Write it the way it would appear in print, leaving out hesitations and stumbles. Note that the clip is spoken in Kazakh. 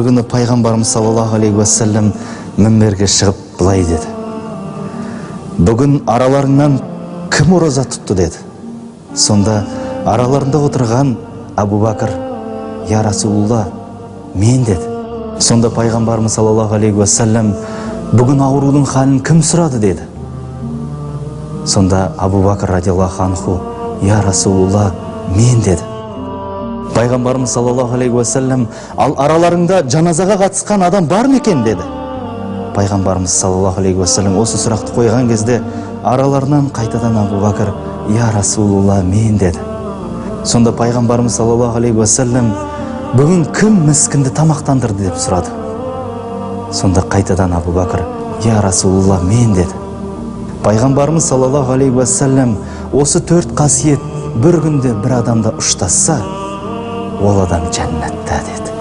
күні пайғамбарымыз саллаллаху алейхи уассалам мінберге шығып былай деді: бүгін араларыңнан кім ораза тұтты деді. Сонда араларында отырған Абу Бакр: я Расулулла, мен деді. Сонда пайғамбарымыз саллаллаху алейхи уассалам: бүгін аурудың халін кім сұрады деді. Сонда Абу Бакр радиаллаху анху: я Расулулла, мен деді. Пайғамбарымыз саллаллаху алейхи уассалам: ал араларыңда жаназаға қатысқан адам бар ма екен деді. Пайғамбарымыз саллаллаху алейхи уассалам осы сұрақты қойған кезде араларынан қайтадан Абу Бакр: я Расулулла, мен деді. Сонда пайғамбарымыз саллаллаху алейхи уассалам: бүгін кім міскінді тамақтандырды деп сұрады. Сонда қайтадан Абу Бакр: я Расулулла, мен деді. Пайғамбарымыз саллаллаху алейхи уассалам: осы 4 қасиет бір күнде бір адамда ұштасса, ол адам жәннатта деді.